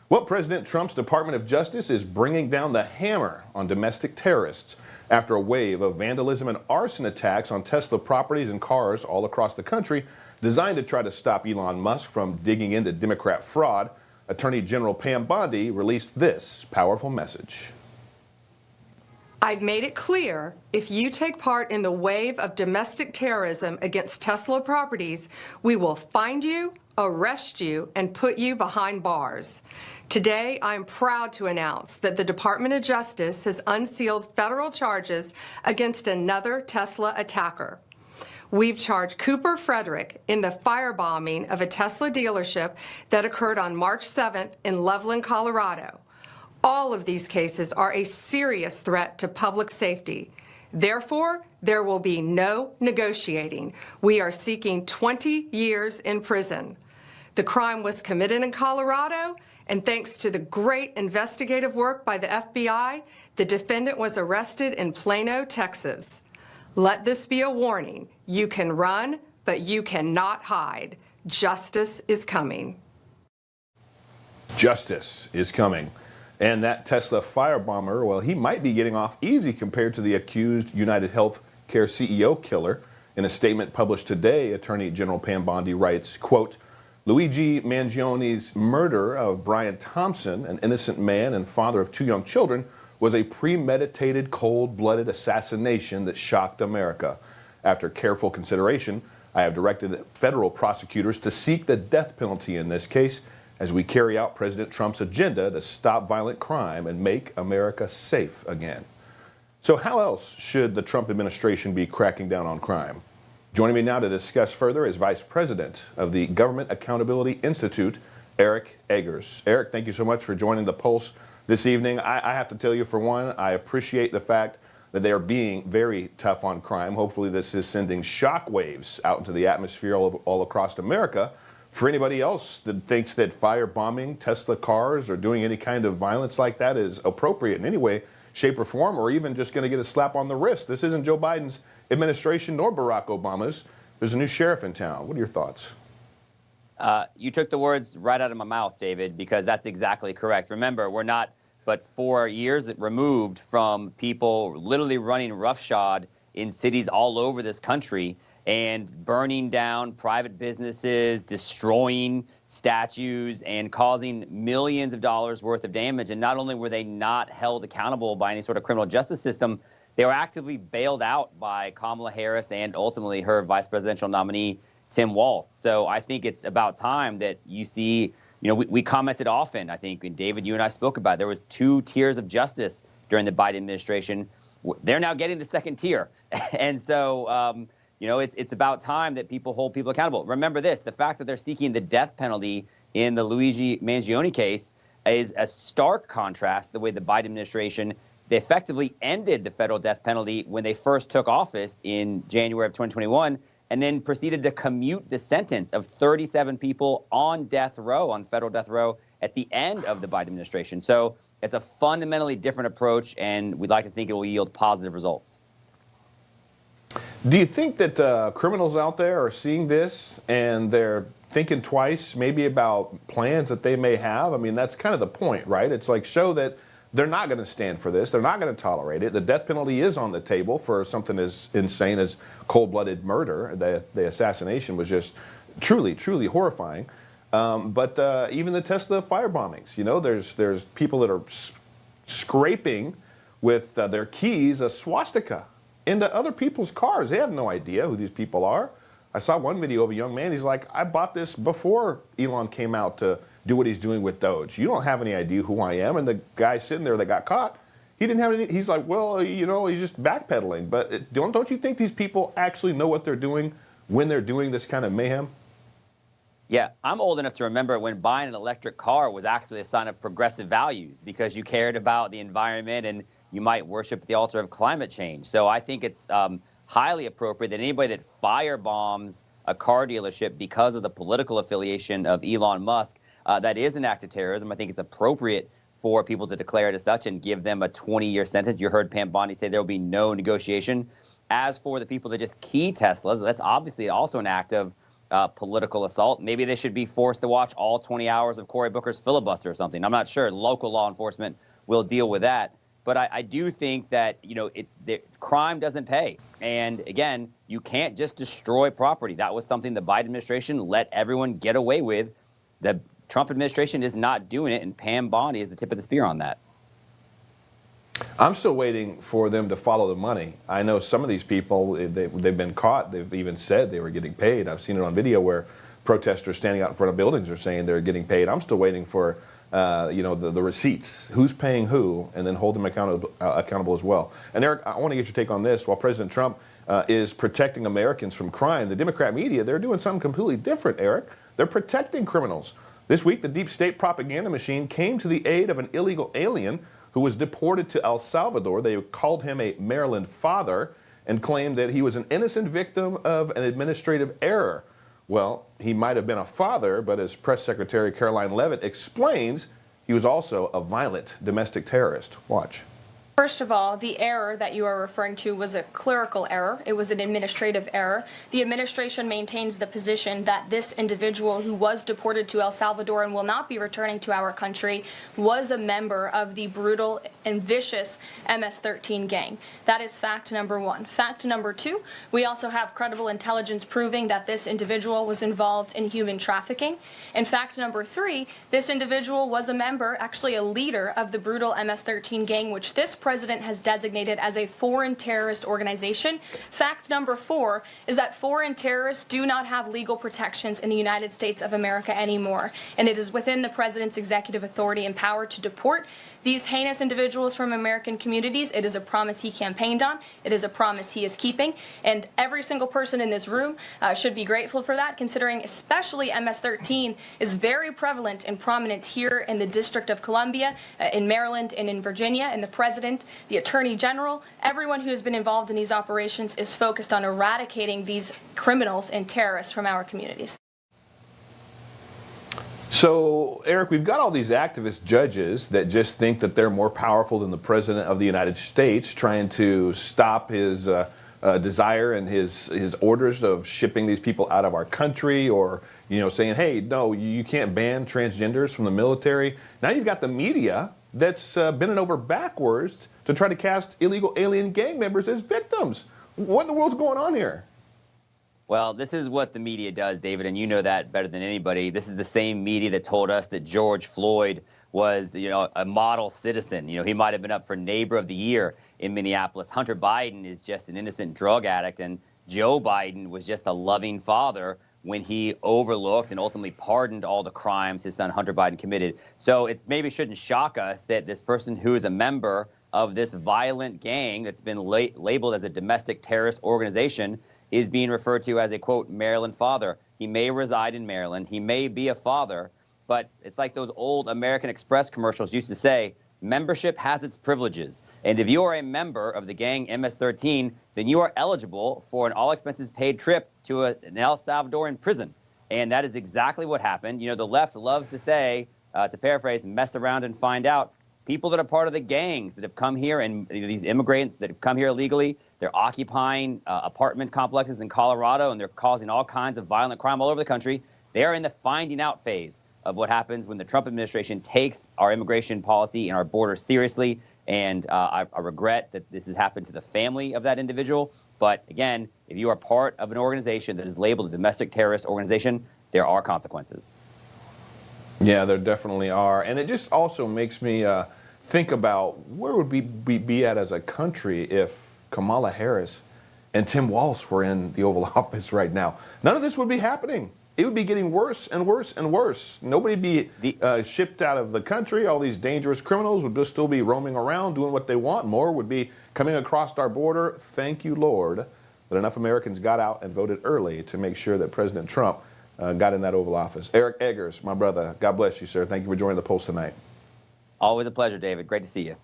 Well, President Trump's Department of Justice is bringing down the hammer on domestic terrorists after a wave of vandalism and arson attacks on Tesla properties and cars all across the country designed to try to stop Elon Musk from digging into Democrat fraud. Attorney General Pam Bondi released this powerful message. I've made it clear, if you take part in the wave of domestic terrorism against Tesla properties, we will find you, arrest you, and put you behind bars. Today, I'm proud to announce that the Department of Justice has unsealed federal charges against another Tesla attacker. We've charged Cooper Frederick in the firebombing of a Tesla dealership that occurred on March 7th in Loveland, Colorado. All of these cases are a serious threat to public safety. Therefore, there will be no negotiating. We are seeking 20 years in prison. The crime was committed in Colorado, and thanks to the great investigative work by the FBI, the defendant was arrested in Plano, Texas. Let this be a warning. You can run, but you cannot hide. Justice is coming. Justice is coming. And that Tesla firebomber, well, he might be getting off easy compared to the accused United Healthcare CEO killer. In a statement published today, Attorney General Pam Bondi writes, quote, Luigi Mangione's murder of Brian Thompson, an innocent man and father of 2 young children, was a premeditated, cold-blooded assassination that shocked America. After careful consideration, I have directed federal prosecutors to seek the death penalty in this case as we carry out President Trump's agenda to stop violent crime and make America safe again. So how else should the Trump administration be cracking down on crime? Joining me now to discuss further is Vice President of the Government Accountability Institute, Eric Eggers. Eric, thank you so much for joining the Pulse this evening. I have to tell you, for one, I appreciate the fact that they are being very tough on crime. Hopefully this is sending shockwaves out into the atmosphere all across America. For anybody else that thinks that firebombing Tesla cars or doing any kind of violence like that is appropriate in any way, shape, or form, or even just going to get a slap on the wrist. This isn't Joe Biden's administration nor Barack Obama's. There's a new sheriff in town. What are your thoughts? You took the words right out of my mouth, David, because that's exactly correct. Remember, we're not but 4 years removed from people literally running roughshod in cities all over this country and burning down private businesses, destroying statues, and causing millions of dollars worth of damage. And not only were they not held accountable by any sort of criminal justice system, they were actively bailed out by Kamala Harris and ultimately her vice presidential nominee, Tim Walz. So I think it's about time that you see, we commented often, I think, and David, you and I spoke about it. There was 2 tiers of justice during the Biden administration. They're now getting the second tier. And so, it's about time that people hold people accountable. Remember this, the fact that they're seeking the death penalty in the Luigi Mangione case is a stark contrast to the way the Biden administration, they effectively ended the federal death penalty when they first took office in January of 2021, and then proceeded to commute the sentence of 37 people on death row, on federal death row, at the end of the Biden administration. So it's a fundamentally different approach, and we'd like to think it will yield positive results. Do you think that criminals out there are seeing this and they're thinking twice maybe about plans that they may have? I mean, that's kind of the point, right? It's like, show that they're not going to stand for this. They're not going to tolerate it. The death penalty is on the table for something as insane as cold-blooded murder. The assassination was just truly, truly horrifying. But even the Tesla firebombings, there's people that are scraping with their keys a swastika into other people's cars. They have no idea who these people are. I saw one video of a young man. He's like, I bought this before Elon came out to do what he's doing with Doge. You don't have any idea who I am. And the guy sitting there that got caught, he didn't have anything. He's like, well, he's just backpedaling. But don't you think these people actually know what they're doing when they're doing this kind of mayhem? Yeah, I'm old enough to remember when buying an electric car was actually a sign of progressive values because you cared about the environment and you might worship the altar of climate change. So I think it's highly appropriate that anybody that firebombs a car dealership because of the political affiliation of Elon Musk, that is an act of terrorism. I think it's appropriate for people to declare it as such and give them a 20-year sentence. You heard Pam Bondi say there will be no negotiation. As for the people that just key Teslas, that's obviously also an act of political assault. Maybe they should be forced to watch all 20 hours of Cory Booker's filibuster or something. I'm not sure. Local law enforcement will deal with that. But I do think that, crime doesn't pay. And again, you can't just destroy property. That was something the Biden administration let everyone get away with. The Trump administration is not doing it, and Pam Bondi is the tip of the spear on that. I'm still waiting for them to follow the money. I know some of these people, they've been caught. They've even said they were getting paid. I've seen it on video where protesters standing out in front of buildings are saying they're getting paid. I'm still waiting for the receipts, who's paying who, and then hold them accountable as well. And Eric, I want to get your take on this. While President Trump is protecting Americans from crime, the Democrat media, they're doing something completely different, Eric. They're protecting criminals. This week, the deep state propaganda machine came to the aid of an illegal alien who was deported to El Salvador. They called him a Maryland father and claimed that he was an innocent victim of an administrative error. Well, he might have been a father, but as Press Secretary Caroline Leavitt explains, he was also a violent domestic terrorist. Watch. First of all, the error that you are referring to was a clerical error. It was an administrative error. The administration maintains the position that this individual who was deported to El Salvador and will not be returning to our country was a member of the brutal and vicious MS-13 gang. That is fact number one. Fact number two, we also have credible intelligence proving that this individual was involved in human trafficking. And fact number three, this individual was a member, actually a leader of the brutal MS-13 gang, which this president has designated as a foreign terrorist organization. Fact number four is that foreign terrorists do not have legal protections in the United States of America anymore, and it is within the president's executive authority and power to deport these heinous individuals from American communities. It is a promise he campaigned on. It is a promise he is keeping. And every single person in this room should be grateful for that, considering especially MS-13 is very prevalent and prominent here in the District of Columbia, in Maryland, and in Virginia. And the president, the attorney general, everyone who has been involved in these operations is focused on eradicating these criminals and terrorists from our communities. So, Eric, we've got all these activist judges that just think that they're more powerful than the President of the United States, trying to stop his desire and his orders of shipping these people out of our country, or, saying, hey, no, you can't ban transgenders from the military. Now you've got the media that's bending over backwards to try to cast illegal alien gang members as victims. What in the world's going on here? Well, this is what the media does, David, and you know that better than anybody. This is the same media that told us that George Floyd was, a model citizen. He might have been up for Neighbor of the Year in Minneapolis. Hunter Biden is just an innocent drug addict, and Joe Biden was just a loving father when he overlooked and ultimately pardoned all the crimes his son Hunter Biden committed. So it maybe shouldn't shock us that this person who is a member of this violent gang that's been labeled as a domestic terrorist organization is being referred to as a, quote, Maryland father. He may reside in Maryland. He may be a father, but it's like those old American Express commercials used to say, membership has its privileges. And if you are a member of the gang MS-13, then you are eligible for an all-expenses-paid trip to an El Salvadoran prison. And that is exactly what happened. The left loves to say, to paraphrase, mess around and find out. People that are part of the gangs that have come here, and these immigrants that have come here illegally, they're occupying apartment complexes in Colorado, and they're causing all kinds of violent crime all over the country. They are in the finding out phase of what happens when the Trump administration takes our immigration policy and our border seriously. And I regret that this has happened to the family of that individual. But again, if you are part of an organization that is labeled a domestic terrorist organization, there are consequences. Yeah, there definitely are. And it just also makes me think about where would we be at as a country if Kamala Harris and Tim Walz were in the Oval Office right now. None of this would be happening. It would be getting worse and worse and worse. Nobody would be shipped out of the country. All these dangerous criminals would just still be roaming around doing what they want. More would be coming across our border. Thank you, Lord, that enough Americans got out and voted early to make sure that President Trump got in that Oval Office. Eric Eggers, my brother, God bless you, sir. Thank you for joining the Pulse tonight. Always a pleasure, David. Great to see you.